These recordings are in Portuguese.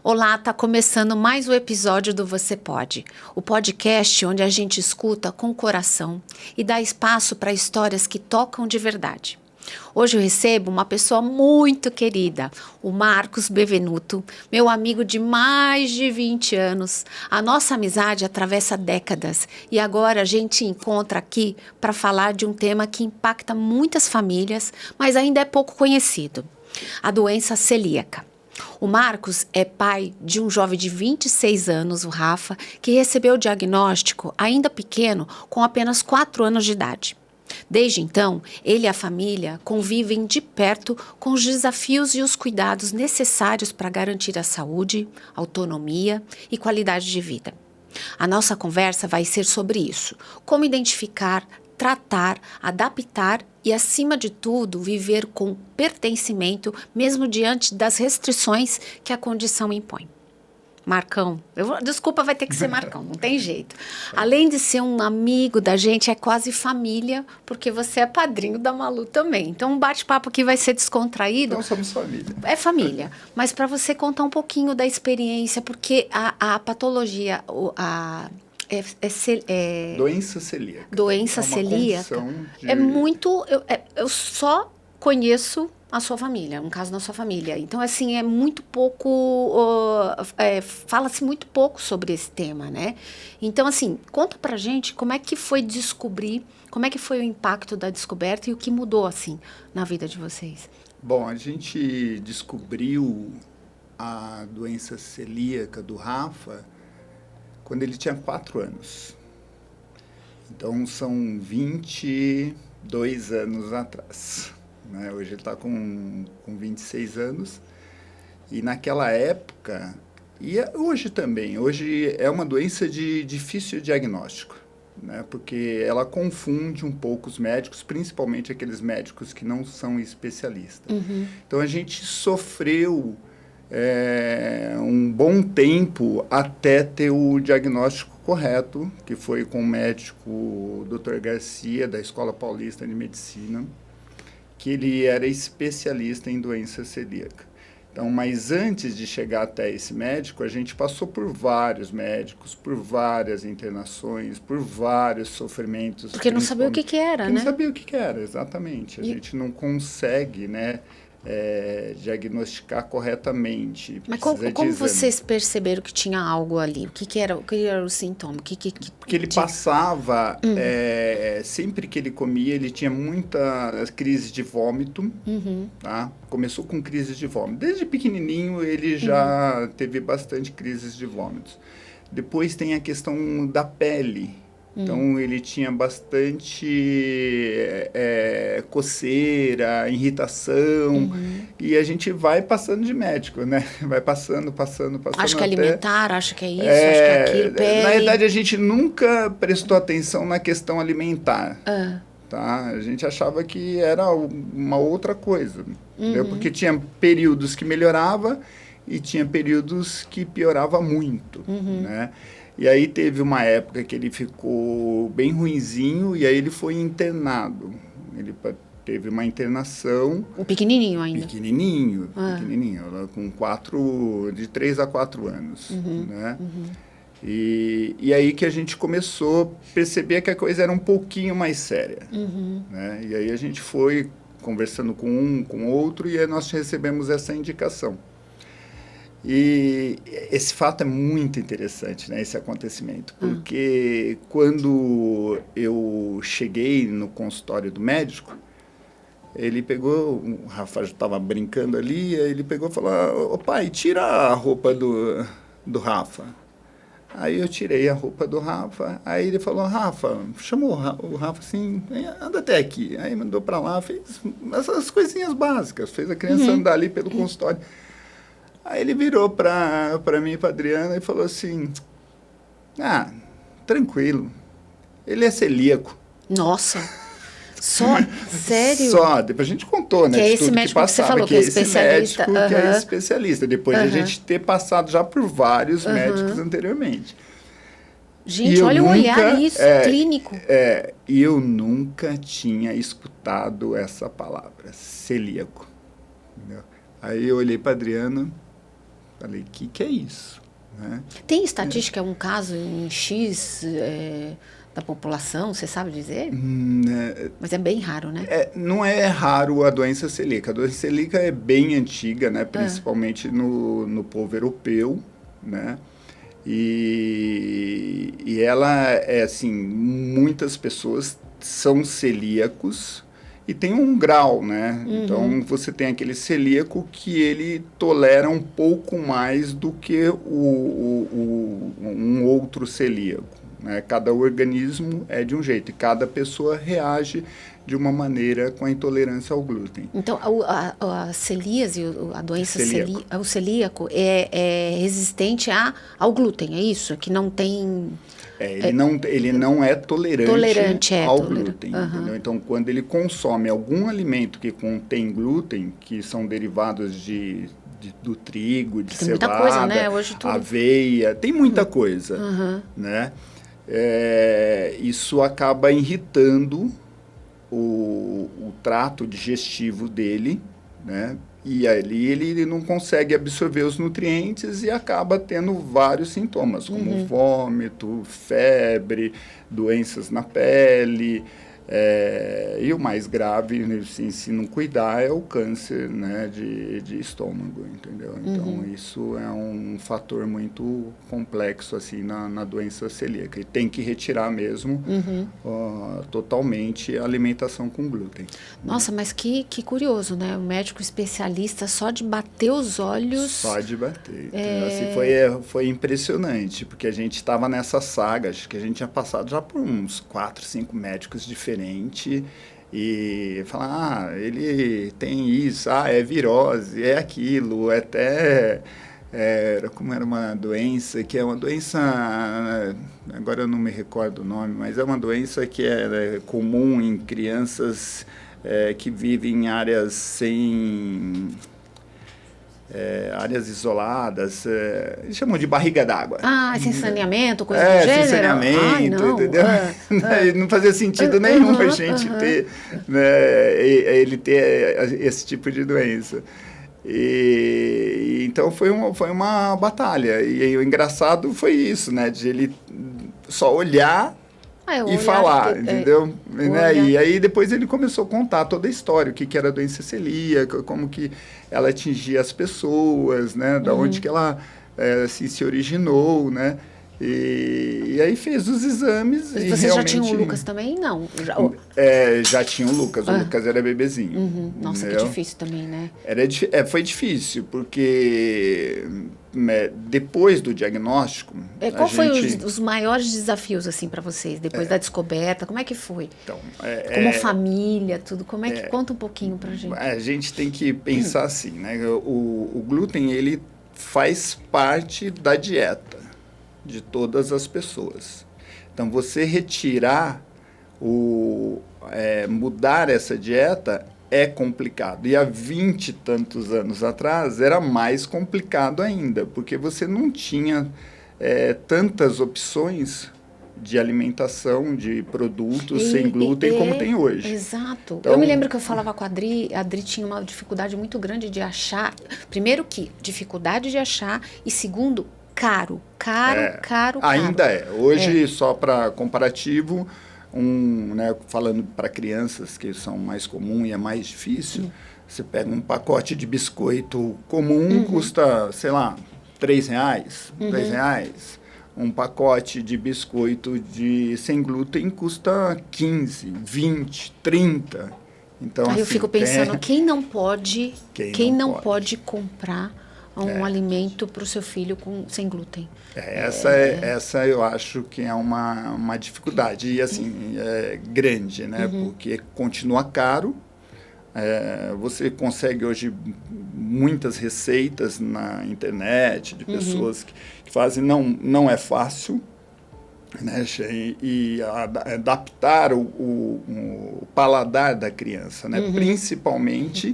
Olá, tá começando mais um episódio do Você Pode, o podcast onde a gente escuta com o coração e dá espaço para histórias que tocam de verdade. Hoje eu recebo uma pessoa muito querida, o Marcos Bevenuto, meu amigo de mais de 20 anos. A nossa amizade atravessa décadas e agora a gente encontra aqui para falar de um tema que impacta muitas famílias, mas ainda é pouco conhecido: a doença celíaca. O Marcos é pai de um jovem de 26 anos, o Rafa, que recebeu o diagnóstico ainda pequeno, com apenas 4 anos de idade. Desde então, ele e a família convivem de perto com os desafios e os cuidados necessários para garantir a saúde, autonomia e qualidade de vida. A nossa conversa vai ser sobre isso: como identificar, tratar, adaptar e, acima de tudo, viver com pertencimento, mesmo diante das restrições que a condição impõe. Marcão, desculpa, vai ter que ser Marcão, não tem jeito. Além de ser um amigo da gente, é quase família, porque você é padrinho da Malu também. Então, um bate-papo aqui vai ser descontraído. Então, somos família. É família. Mas para você contar um pouquinho da experiência, porque a patologia, Doença celíaca. Doença celíaca é muito... Eu só conheço a sua família, um caso na sua família. Então, assim, é muito pouco... fala-se muito pouco sobre esse tema, né? Então, assim, conta pra gente como é que foi descobrir, como é que foi o impacto da descoberta e o que mudou, assim, na vida de vocês. Bom, a gente descobriu a doença celíaca do Rafa quando ele tinha 4 anos. Então, são 22 anos atrás. Né? Hoje ele está com 26 anos. E naquela época, e hoje também, hoje é uma doença de difícil diagnóstico. Né? Porque ela confunde um pouco os médicos, principalmente aqueles médicos que não são especialistas. Uhum. Então, a gente sofreu um bom tempo até ter o diagnóstico correto, que foi com o médico Dr. Garcia, da Escola Paulista de Medicina, que ele era especialista em doença celíaca. Então, mas antes de chegar até esse médico, a gente passou por vários médicos, por várias internações, por vários sofrimentos. Porque não sabia o que era, né? Não sabia o que era, exatamente. A gente não consegue, né, diagnosticar corretamente. Mas como vocês perceberam que tinha algo ali? O que era o sintoma? Porque ele passava, sempre que ele comia, ele tinha muitas crises de vômito. Uhum. Tá? Começou com crises de vômito. Desde pequenininho ele já teve bastante crises de vômitos. Depois tem a questão da pele. Então, ele tinha bastante coceira, irritação, e a gente vai passando de médico, né? Vai passando. Acho que é alimentar, acho que é isso, acho que é aquilo, pele. Na verdade, a gente nunca prestou atenção na questão alimentar. Tá? A gente achava que era uma outra coisa, entendeu? Porque tinha períodos que melhorava e tinha períodos que piorava muito, né? E aí teve uma época que ele ficou bem ruinzinho e aí ele foi internado. Ele teve uma internação. O pequenininho ainda? Pequenininho, com de 3 a 4 anos, né? E aí que a gente começou a perceber que a coisa era um pouquinho mais séria. Né? E aí a gente foi conversando com um, com outro, e aí nós recebemos essa indicação. E esse fato é muito interessante, né, esse acontecimento, porque quando eu cheguei no consultório do médico, ele pegou, o Rafa estava brincando ali, ele pegou e falou: "Ô pai, tira a roupa do Rafa." Aí eu tirei a roupa do Rafa, aí ele falou: "Rafa", chamou o Rafa assim: "Anda até aqui." Aí mandou para lá, fez essas coisinhas básicas, fez a criança andar ali pelo consultório. Aí ele virou para mim e para Adriana e falou assim: tranquilo, ele é celíaco. Nossa, sério? Só, depois a gente contou, né? Que é esse médico que você falou, que é especialista. Que é especialista, depois de a gente ter passado já por vários médicos anteriormente. Gente, olha o olhar isso, clínico. E eu nunca tinha escutado essa palavra, celíaco. Entendeu? Aí eu olhei para Adriana, Falei, que é isso? Né? Tem estatística, um caso em X da população, você sabe dizer? Mas é bem raro, né? Não é raro a doença celíaca. A doença celíaca é bem antiga, né? Principalmente no povo europeu, né? E ela é assim, muitas pessoas são celíacos e tem um grau, né? Então você tem aquele celíaco que ele tolera um pouco mais do que um outro celíaco, né? Cada organismo é de um jeito e cada pessoa reage de uma maneira com a intolerância ao glúten. Então, a celíase, a doença o celíaco é resistente ao glúten, é isso? Que não tem... Ele não é tolerante ao glúten. Entendeu? Então, quando ele consome algum alimento que contém glúten, que são derivados do trigo, de tem cevada, muita coisa, né? Hoje tudo... aveia, tem muita coisa, né? Isso acaba irritando o trato digestivo dele, né? E ali ele não consegue absorver os nutrientes e acaba tendo vários sintomas, como vômito, febre, doenças na pele. E o mais grave, se não cuidar, é o câncer, né, de estômago, entendeu? Então, isso é um fator muito complexo, assim, na doença celíaca. E tem que retirar mesmo totalmente a alimentação com glúten. Nossa, mas que curioso, né? O médico especialista só de bater os olhos... Só de bater. Assim, foi impressionante, porque a gente estava nessa saga, acho que a gente tinha passado já por uns 4, 5 médicos diferentes, e falar, ele tem isso, é virose, é aquilo, até como era uma doença, que é uma doença, agora eu não me recordo o nome, mas é uma doença que é comum em crianças que vivem em áreas áreas isoladas, eles chamam de barriga d'água. Sem saneamento, coisa do gênero? Sem saneamento, entendeu? Não fazia sentido nenhum a gente ter, né, ele ter esse tipo de doença. Então foi uma batalha. E o engraçado foi isso, né, de ele só olhar e falar, entendeu? E aí depois ele começou a contar toda a história, o que era a doença celíaca, como que ela atingia as pessoas, né? Da onde que ela se originou, né? E aí fez os exames. Mas você já tinha o Lucas também? Não. Já tinha o Lucas. O Lucas era bebezinho. Nossa, entendeu? Que difícil também, né? Foi difícil, porque depois do diagnóstico... Qual foi os maiores desafios, assim, para vocês, depois da descoberta? Como é que foi? Então, como família, tudo. Como é que... Conta um pouquinho pra gente. A gente tem que pensar assim, né? O glúten, ele faz parte da dieta de todas as pessoas. Então, você retirar, mudar essa dieta é complicado. E há 20 e tantos anos atrás era mais complicado ainda, porque você não tinha tantas opções de alimentação, de produtos sem glúten como tem hoje. Exato. Então, eu me lembro que eu falava com a Adri tinha uma dificuldade muito grande de achar, primeiro que dificuldade de achar, e segundo, caro. Ainda é. Hoje, só para comparativo, né, falando para crianças que são mais comum e é mais difícil, você pega um pacote de biscoito comum, custa, sei lá, R$3, R$10. Um pacote de biscoito sem glúten custa 15, 20, 30. Então, aí eu fico pensando, quem não pode comprar um alimento para o seu filho sem glúten? Essa eu acho que é uma dificuldade, e assim, grande, né? Porque continua caro. Você consegue hoje muitas receitas na internet de pessoas que fazem, não é fácil, né? E adaptar o paladar da criança, né? Principalmente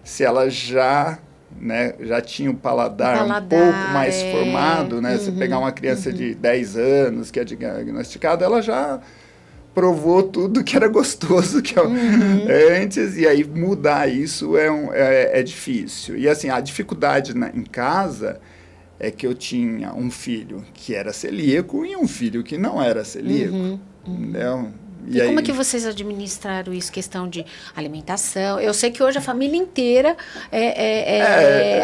se ela já tinha o paladar um pouco mais formado, né? Você pegar uma criança de 10 anos que é diagnosticada, ela já provou tudo que era gostoso que antes, e aí mudar isso é difícil. E assim, a dificuldade em casa é que eu tinha um filho que era celíaco e um filho que não era celíaco. Entendeu? E como é que vocês administraram isso, questão de alimentação? Eu sei que hoje a família inteira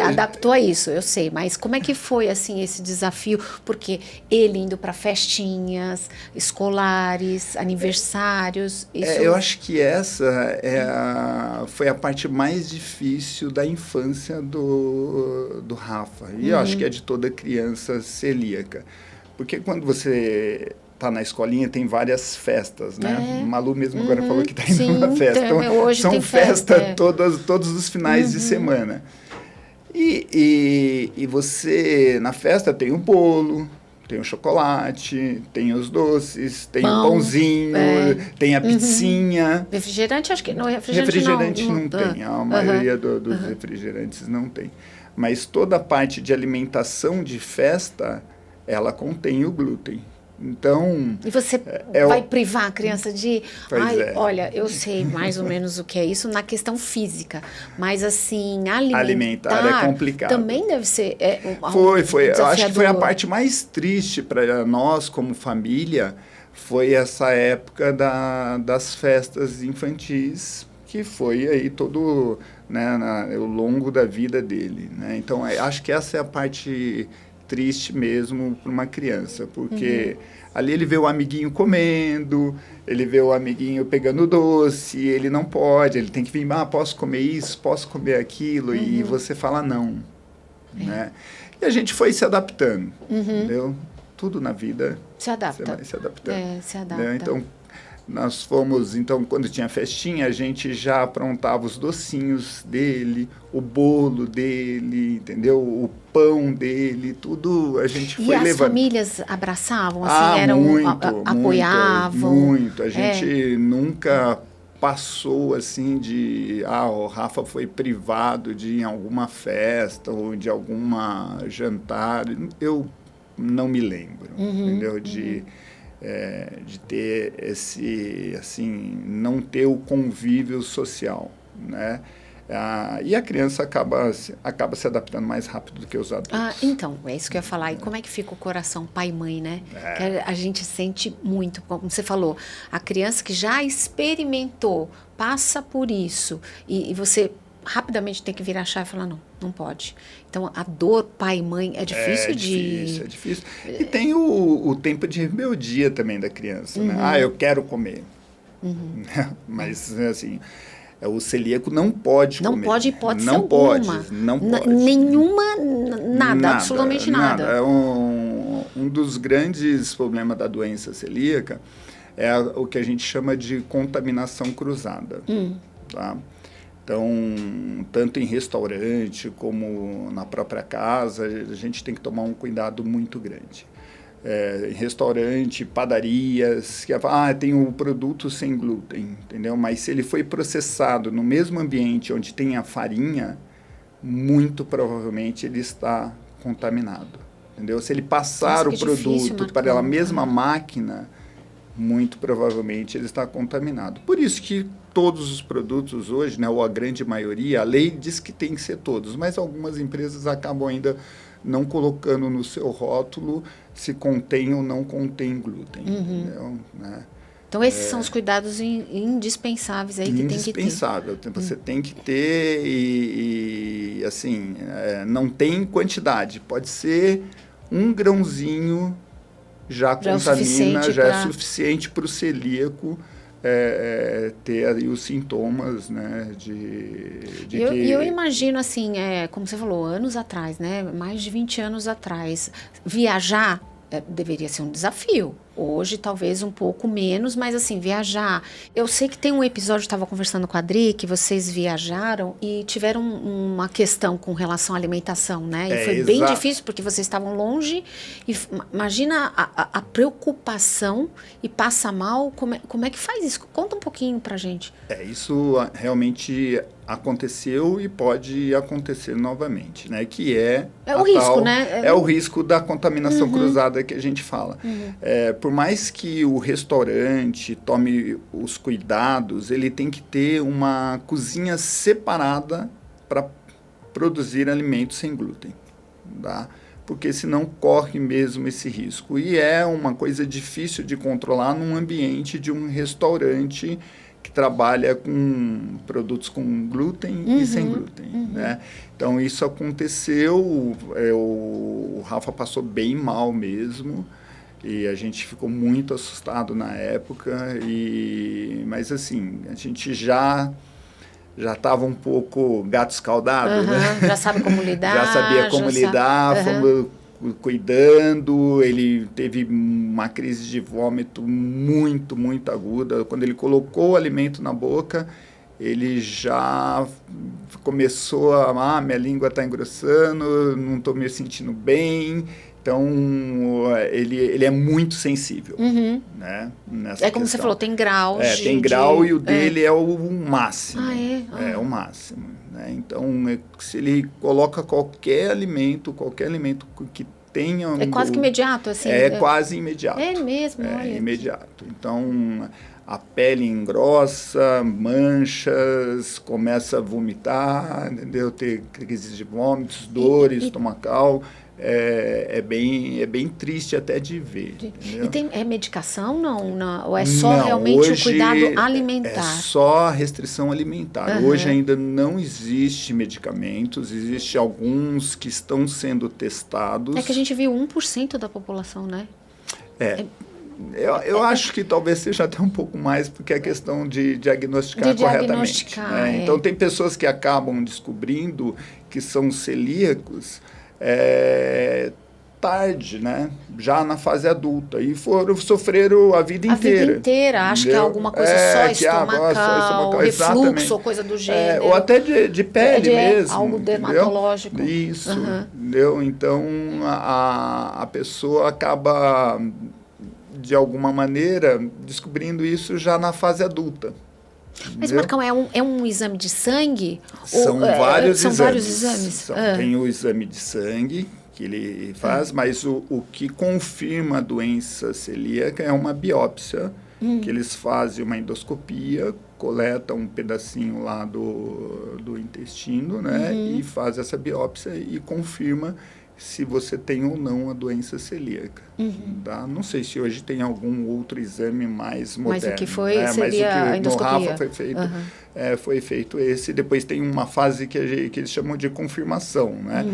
adaptou a isso, eu sei. Mas como é que foi, assim, esse desafio? Porque ele indo para festinhas escolares, aniversários... Eu acho que essa foi a parte mais difícil da infância do Rafa. E eu acho que é de toda criança celíaca. Porque quando você... tá na escolinha, tem várias festas, né? Malu mesmo agora falou que está indo numa festa. Então, hoje são tem festas todos os finais de semana. E você, na festa, tem o bolo, tem o chocolate, tem os doces, tem o pãozinho, tem a pizzinha. Refrigerante, acho que não. Refrigerante não tem, a maioria dos refrigerantes não tem. Mas toda a parte de alimentação de festa, ela contém o glúten. Então... E você vai privar a criança de... Olha, eu sei mais ou menos o que é isso na questão física, mas assim, alimentar é complicado. Também deve ser... Foi. Eu acho que foi a parte mais triste para nós, como família, foi essa época das festas infantis, que foi aí todo, né, ao longo da vida dele, né? Então, acho que essa é a parte... triste mesmo para uma criança, porque ali ele vê o amiguinho comendo, ele vê o amiguinho pegando doce, ele não pode, ele tem que vir, posso comer isso, posso comer aquilo, e você fala não, né? E a gente foi se adaptando, entendeu? Tudo na vida se adapta. Você vai se adaptando. Se adapta. Né? Então, nós fomos, quando tinha festinha, a gente já aprontava os docinhos dele, o bolo dele, entendeu? O pão dele, tudo a gente foi levando. E as famílias abraçavam, assim, apoiavam? Muito. A gente nunca passou, assim, o Rafa foi privado de ir em alguma festa ou de alguma jantar. Eu não me lembro, entendeu? De ter esse, assim, não ter o convívio social, né? E a criança acaba se adaptando mais rápido do que os adultos. Então, é isso que eu ia falar. E como é que fica o coração pai e mãe, né? Que a gente sente muito, como você falou, a criança que já experimentou, passa por isso, e você rapidamente tem que virar a chave e falar, não pode. Então, a dor pai e mãe é difícil É difícil. E tem o tempo de rebeldia também da criança, né? Eu quero comer. Mas, assim, o celíaco não pode comer. Não pode hipótese não alguma. Não pode. Nenhuma, nada, absolutamente nada. É um dos grandes problemas da doença celíaca é o que a gente chama de contaminação cruzada, tá? Então, tanto em restaurante como na própria casa, a gente tem que tomar um cuidado muito grande. Em restaurante, padarias, que tem um produto sem glúten, entendeu? Mas se ele foi processado no mesmo ambiente onde tem a farinha, muito provavelmente ele está contaminado, entendeu? Se ele passar o produto para a mesma máquina, muito provavelmente ele está contaminado. Por isso que todos os produtos hoje, né, ou a grande maioria, a lei diz que tem que ser todos, mas algumas empresas acabam ainda não colocando no seu rótulo se contém ou não contém glúten. Entendeu? Né? Então, esses são os cuidados indispensáveis aí que tem que ter. Indispensável. Você tem que ter e assim, não tem quantidade. Pode ser um grãozinho já contamina, já é suficiente para o celíaco ter aí os sintomas, né, eu imagino, assim, como você falou, anos atrás, né, mais de 20 anos atrás, viajar deveria ser um desafio. Hoje, talvez um pouco menos, mas assim, viajar. Eu sei que tem um episódio, eu estava conversando com a Adri, que vocês viajaram e tiveram uma questão com relação à alimentação, né? E foi bem difícil, porque vocês estavam longe. E imagina a preocupação e passa mal. Como é que faz isso? Conta um pouquinho pra gente. Isso realmente aconteceu e pode acontecer novamente, né? Que o risco, né? É o risco da contaminação cruzada que a gente fala. por mais que o restaurante tome os cuidados, ele tem que ter uma cozinha separada para produzir alimentos sem glúten, tá? Porque senão corre mesmo esse risco. E é uma coisa difícil de controlar num ambiente de um restaurante que trabalha com produtos com glúten e sem glúten, né? Então, isso aconteceu, o Rafa passou bem mal mesmo, e a gente ficou muito assustado na época, mas assim, a gente já estava um pouco gato escaldado, né? Já sabe como lidar. Já sabia como lidar, fomos cuidando. Ele teve uma crise de vômito muito, muito aguda. Quando ele colocou o alimento na boca, ele já começou minha língua está engrossando, não estou me sentindo bem. Então, ele é muito sensível, né? Nessa como questão. você falou, tem graus. Tem grau e o dele é o máximo. É o máximo. Né? Então, se ele coloca qualquer alimento que tenha... É quase que imediato, assim? Quase imediato. É mesmo? É imediato. Então, a pele engrossa, manchas, começa a vomitar, entendeu? Ter crises de vômitos, dores estomacal... É bem triste até de ver. E tem medicação, não? Ou é só realmente o cuidado alimentar? É só a restrição alimentar. Hoje ainda não existe medicamentos, existem alguns que estão sendo testados. É que a gente viu 1% da população, né? Eu acho que talvez seja até um pouco mais, porque é questão de diagnosticar corretamente. Então, tem pessoas que acabam descobrindo que são celíacos tarde, né? Já na fase adulta. E sofreram a vida inteira. A vida inteira. Acho que é alguma coisa só estomacal, refluxo ou coisa do gênero. Ou até de pele mesmo. Algo dermatológico. Isso. Entendeu? Então, a pessoa acaba, de alguma maneira, descobrindo isso já na fase adulta. Mas, Marcão, é um exame de sangue? São vários exames. Tem o exame de sangue que ele faz, mas o que confirma a doença celíaca é uma biópsia, que eles fazem uma endoscopia, coletam um pedacinho lá do intestino, né? E faz essa biópsia e confirma se você tem ou não a doença celíaca. Tá? Não sei se hoje tem algum outro exame mais moderno. Mas o que foi seria a endoscopia. No Rafa foi feito esse. Depois tem uma fase que eles chamam de confirmação, né?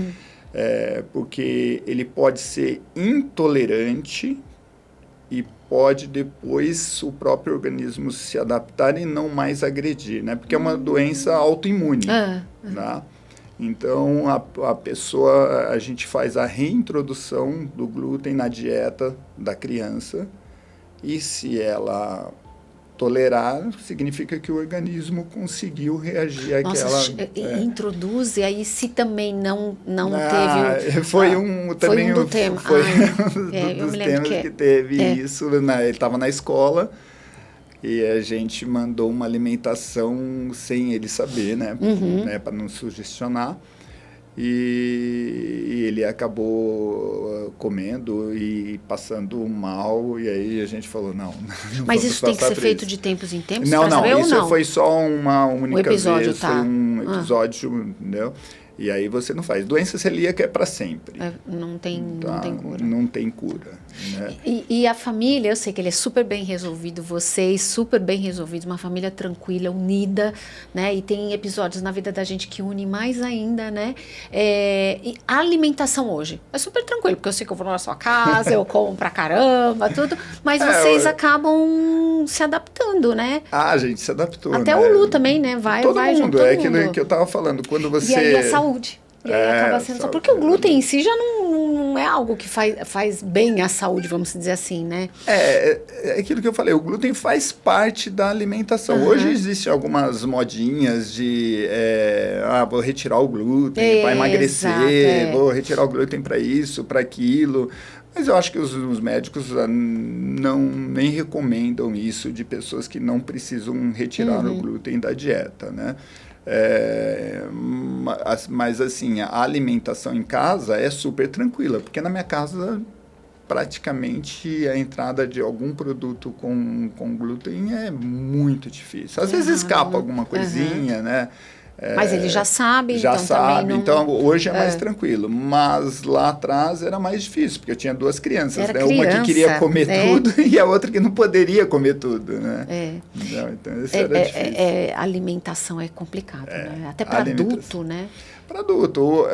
Porque ele pode ser intolerante e pode depois o próprio organismo se adaptar e não mais agredir, né? Porque é uma doença autoimune, tá? Então, a gente faz a reintrodução do glúten na dieta da criança e se ela tolerar, significa que o organismo conseguiu reagir àquela... Introduz, e aí se também não teve... Foi um dos temas que teve isso, né? Ele estava na escola e a gente mandou uma alimentação sem ele saber, né? Para não sugestionar. E ele acabou comendo e passando mal, e aí a gente falou, não Mas isso tem que ser feito de tempos em tempos? Não, isso foi só uma única vez, foi um episódio, entendeu? E aí você não faz. Doença celíaca é para sempre. Não tem cura. Não tem cura. Né? E a família, eu sei que ele é super bem resolvido, vocês super bem resolvidos, uma família tranquila, unida, né? E tem episódios na vida da gente que une mais ainda, né? E a alimentação hoje é super tranquilo, porque eu sei que eu vou na sua casa, eu como pra caramba, tudo, mas vocês acabam se adaptando, né? A gente se adaptou, até o Lu também, né? Todo mundo, todo aquilo que eu tava falando, quando você... E aí a saúde. E aí acaba sendo só porque o glúten em si já não é algo que faz bem à saúde, vamos dizer assim, né? É aquilo que eu falei, o glúten faz parte da alimentação. Hoje existem algumas modinhas de vou retirar o glúten para emagrecer, vou retirar o glúten para isso, para aquilo. Mas eu acho que os médicos nem recomendam isso de pessoas que não precisam retirar o glúten da dieta, né? Mas assim, a alimentação em casa é super tranquila, porque na minha casa praticamente a entrada de algum produto com glúten é muito difícil. Às vezes escapa alguma coisinha, né? Mas ele já sabe, já então sabe, também não... então hoje é mais tranquilo. Mas lá atrás era mais difícil, porque eu tinha duas crianças, né? Uma que queria comer tudo e a outra que não poderia comer tudo, né? Então isso era difícil. A alimentação é complicado, né? Até para adulto, né? Para adulto,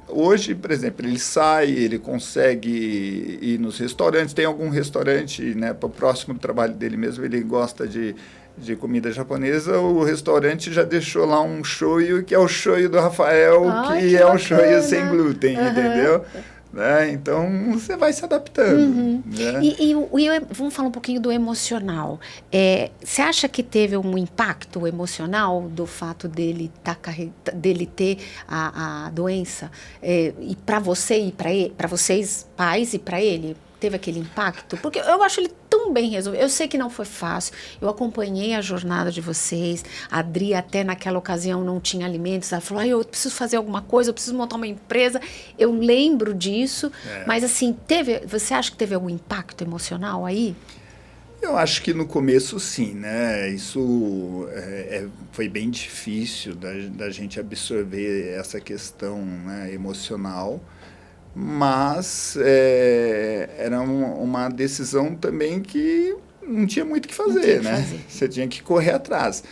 hoje, por exemplo, ele sai, ele consegue ir nos restaurantes, tem algum restaurante, né, próximo do trabalho dele mesmo, ele gosta de comida japonesa, o restaurante já deixou lá um shoyu, que é o shoyu do Rafael, que é um shoyu sem glúten, entendeu? Né? Então, você vai se adaptando. Né? E vamos falar um pouquinho do emocional. Você acha que teve um impacto emocional do fato dele ter a doença? E para você e para vocês, pais, e para ele? Teve aquele impacto? Porque eu acho ele tão bem resolvido. Eu sei que não foi fácil. Eu acompanhei a jornada de vocês. A Adri até naquela ocasião não tinha alimentos. Ela falou, eu preciso fazer alguma coisa, eu preciso montar uma empresa. Eu lembro disso. Mas assim, você acha que teve algum impacto emocional aí? Eu acho que no começo sim, né? Isso foi bem difícil da gente absorver essa questão, né, emocional. Mas era uma decisão também que não tinha muito o que fazer, né? Você tinha que correr atrás.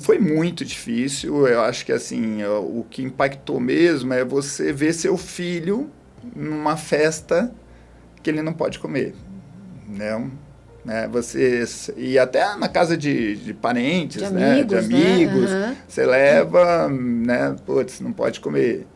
Foi muito difícil. Eu acho que assim, o que impactou mesmo é você ver seu filho numa festa que ele não pode comer, né? Você e até na casa de parentes, de amigos, você leva, né? Putz, não pode comer.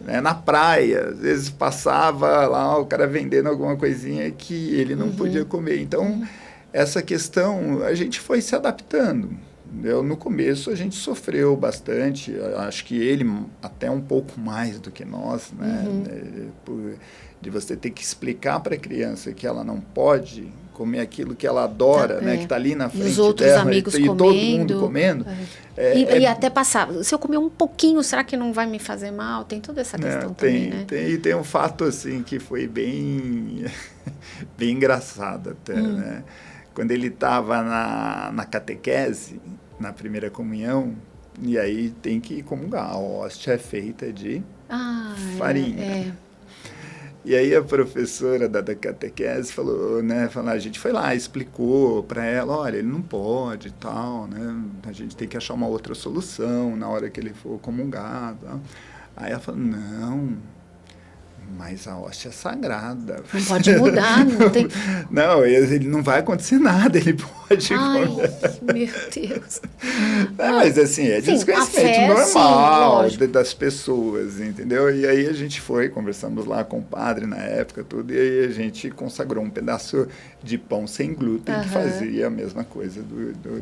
Né? Na praia, às vezes passava lá o cara vendendo alguma coisinha que ele não podia comer. Então, essa questão, a gente foi se adaptando. No começo, a gente sofreu bastante. Acho que ele até um pouco mais do que nós, né? De você ter que explicar para a criança que ela não pode comer aquilo que ela adora, né? Que está ali na frente os outros dela, amigos e todo mundo comendo. E até passar, se eu comer um pouquinho, será que não vai me fazer mal? Tem toda essa questão também, né? Tem um fato assim que foi bem engraçado até, né? Quando ele estava na catequese, na primeira comunhão, e aí tem que comungar. A hóstia é feita de farinha. E aí a professora da catequese falou, né? A gente foi lá, explicou para ela, olha, ele não pode e tal, né? A gente tem que achar uma outra solução na hora que ele for comungar. Tal. Aí ela falou, não, mas a hóstia é sagrada. Não pode mudar, não tem... Não, ele não vai acontecer nada, ele pode... Ai, meu Deus. Mas assim, desconhecimento normal das pessoas, entendeu? E aí a gente conversamos lá com o padre na época, tudo, e aí a gente consagrou um pedaço de pão sem glúten, que fazia a mesma coisa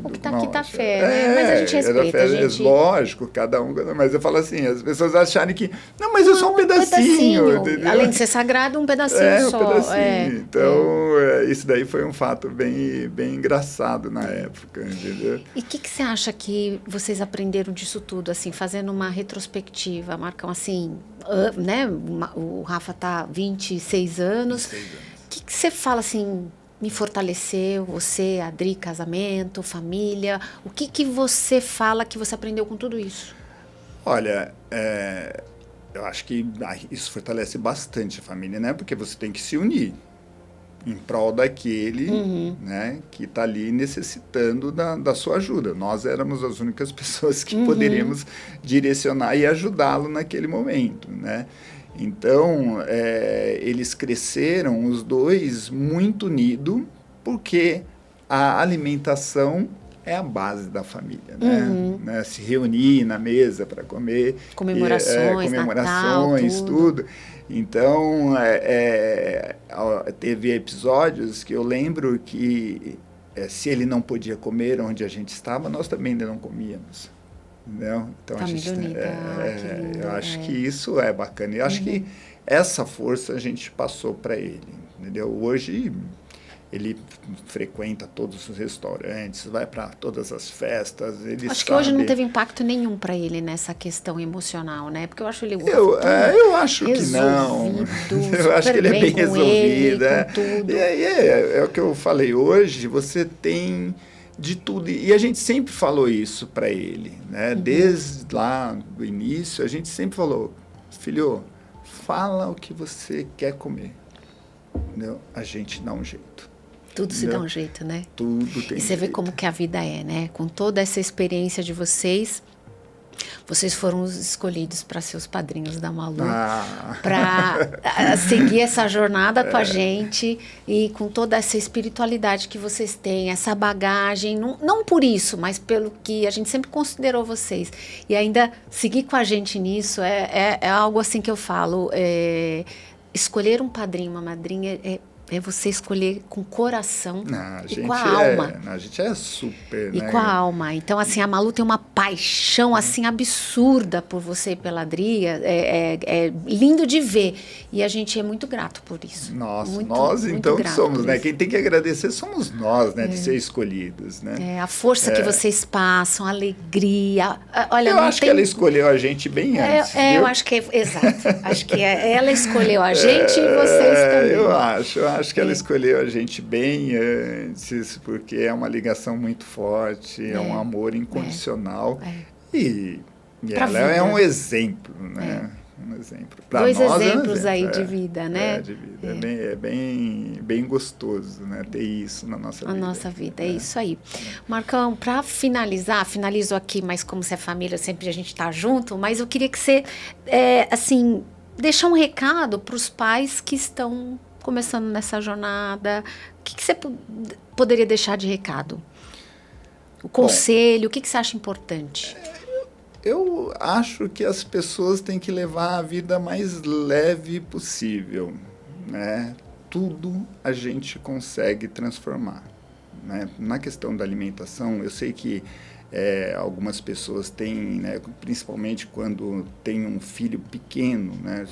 o que tá aqui tá fé, né? Mas a gente respeita, lógico, cada um... Mas eu falo assim, as pessoas acharem que... Não, mas é só um pedacinho. Além de ser sagrado, um pedacinho só. Um pedacinho. Então, isso daí foi um fato bem engraçado na época, entendeu? E o que você acha que vocês aprenderam disso tudo, assim, fazendo uma retrospectiva, Marcão, assim, né? O Rafa tá 26 anos. 26 anos. O que você fala, assim, me fortaleceu, você, Adri, casamento, família? O que você fala que você aprendeu com tudo isso? Olha, eu acho que isso fortalece bastante a família, né? Porque você tem que se unir em prol daquele, né, que está ali necessitando da sua ajuda. Nós éramos as únicas pessoas que poderíamos direcionar e ajudá-lo naquele momento, né? Então, eles cresceram, os dois, muito unidos, porque a alimentação é a base da família, né? Se reunir na mesa para comer. Comemorações, Natal, tudo. Então, teve episódios que eu lembro que se ele não podia comer onde a gente estava, nós também ainda não comíamos. Entendeu? Então, eu acho que isso é bacana. Eu acho que essa força a gente passou para ele. Entendeu? Hoje... ele frequenta todos os restaurantes, vai para todas as festas. Ele acho que hoje não teve impacto nenhum para ele nessa questão emocional, né? Porque eu acho ele eu acho que não. Eu acho que ele é bem resolvido. E aí é o que eu falei hoje. Você tem de tudo, e a gente sempre falou isso para ele, né? Desde lá do início, a gente sempre falou: filho, fala o que você quer comer, entendeu? A gente dá um jeito. Tudo se dá um jeito, né? Tudo tem jeito. E você vê como que a vida é, né? Com toda essa experiência de vocês foram os escolhidos para ser os padrinhos da Malu, para seguir essa jornada com a gente, e com toda essa espiritualidade que vocês têm, essa bagagem, não por isso, mas pelo que a gente sempre considerou vocês. E ainda seguir com a gente nisso é algo assim que eu falo, escolher um padrinho, uma madrinha é você escolher com coração e com a alma. A gente é super, e com a alma. Então, assim, a Malu tem uma paixão, assim, absurda por você e pela Adria. É lindo de ver. E a gente é muito grato por isso. Nós então, somos, né? Quem tem que agradecer somos nós, né? De ser escolhidos, né? A força que vocês passam, a alegria. Olha, eu acho que ela escolheu a gente bem antes. Eu acho que exato. Acho que ela escolheu a gente e vocês também. Eu acho que ela escolheu a gente bem antes, porque é uma ligação muito forte, é um amor incondicional. E ela é um exemplo, né? Um exemplo. Pra Dois nós, exemplos aí de vida, né? De vida. É bem gostoso, né? Ter isso na nossa vida. Na nossa vida, é isso aí. Marcão, para finalizar, finalizo aqui, mas como você é família, sempre a gente está junto, mas eu queria que você, assim, deixar um recado para os pais que estão começando nessa jornada. O que você poderia deixar de recado? O conselho, o que você acha importante? Eu acho que as pessoas têm que levar a vida mais leve possível, né? Tudo a gente consegue transformar, né? Na questão da alimentação, eu sei que algumas pessoas têm, né, principalmente quando tem um filho pequeno, né,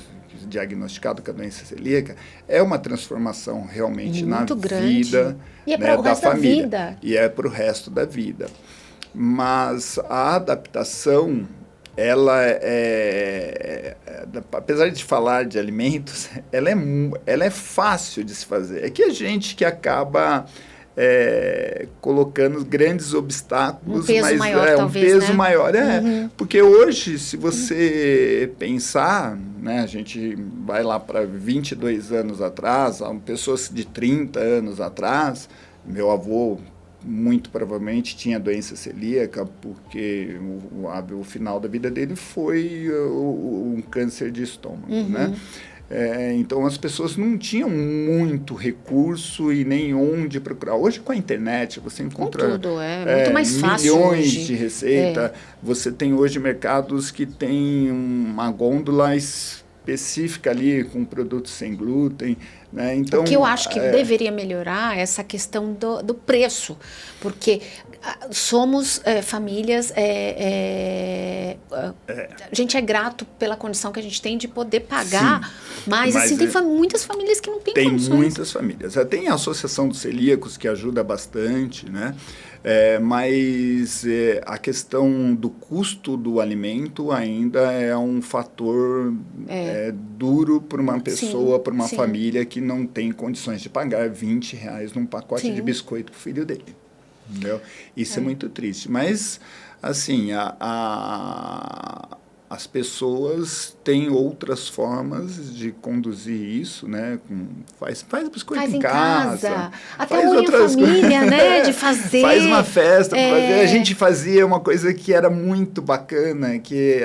diagnosticado com a doença celíaca, é uma transformação realmente muito na grande. Vida, e para o resto da vida. E é para o resto da vida. Mas a adaptação, ela apesar de falar de alimentos, ela é fácil de se fazer. É que a gente que acaba colocando grandes obstáculos, um peso mas maior, talvez, um peso né? maior, porque hoje, se você pensar, né, a gente vai lá para 22 anos atrás, pessoas de 30 anos atrás, meu avô muito provavelmente tinha doença celíaca, porque o final da vida dele foi um câncer de estômago, né? Então, as pessoas não tinham muito recurso e nem onde procurar. Hoje, com a internet, você encontra muito mais fácil milhões hoje. de receita. Você tem hoje mercados que tem uma gôndola específica ali, com produtos sem glúten, né? Então, o que eu acho que deveria melhorar é essa questão do preço, porque somos famílias, a gente é grato pela condição que a gente tem de poder pagar, mas assim, tem muitas famílias que não têm condições. Tem muitas famílias. Tem a Associação dos Celíacos, que ajuda bastante, né? Mas a questão do custo do alimento ainda é um fator duro para uma pessoa, para uma família que não tem condições de pagar R$20 num pacote de biscoito para o filho dele. Entendeu? Isso é muito triste. Mas, assim, as pessoas têm outras formas de conduzir isso, né? Faz biscoito em casa. Até une a família, né? De fazer. Faz uma festa. A gente fazia uma coisa que era muito bacana, que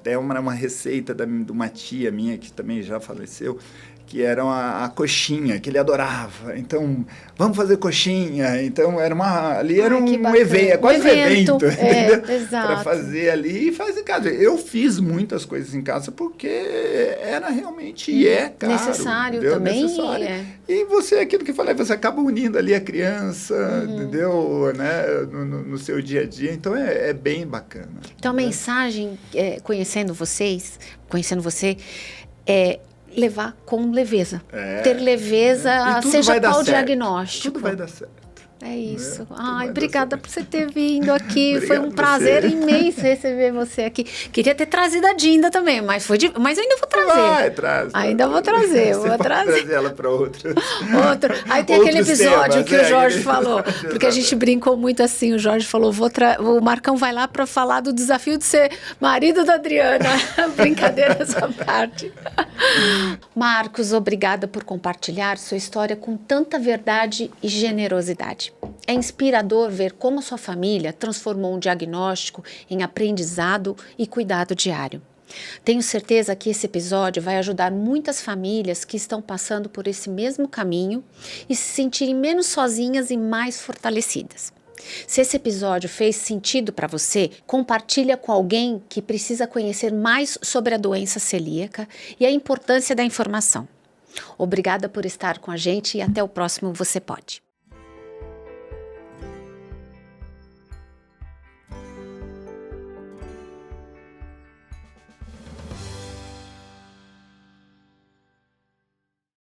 é uma receita de uma tia minha, que também já faleceu, que era a coxinha, que ele adorava. Então, vamos fazer coxinha. Então, era um evento, quase um evento, para fazer ali e fazer em casa. Eu fiz muitas coisas em casa porque era realmente caro. Necessário também. Necessário. E você, aquilo que eu falei, você acaba unindo ali a criança, entendeu? Né? No seu dia a dia. Então, é bem bacana. Então, a mensagem, conhecendo você, levar com leveza. Ter leveza, seja qual o diagnóstico. Tudo vai dar certo. É isso. Ai, obrigada por você ter vindo aqui. Foi um prazer imenso receber você aqui. Queria ter trazido a Dinda também, mas mas eu ainda vou trazer. Traz. Ainda vou trazer. Você pode trazer ela para outro. Aí tem aquele episódio que o Jorge falou, porque a gente brincou muito assim. O Jorge falou: o Marcão vai lá para falar do desafio de ser marido da Adriana. Brincadeira essa parte. Marcos, obrigada por compartilhar sua história com tanta verdade e generosidade. É inspirador ver como sua família transformou um diagnóstico em aprendizado e cuidado diário. Tenho certeza que esse episódio vai ajudar muitas famílias que estão passando por esse mesmo caminho e se sentirem menos sozinhas e mais fortalecidas. Se esse episódio fez sentido para você, compartilha com alguém que precisa conhecer mais sobre a doença celíaca e a importância da informação. Obrigada por estar com a gente e até o próximo Você Pode.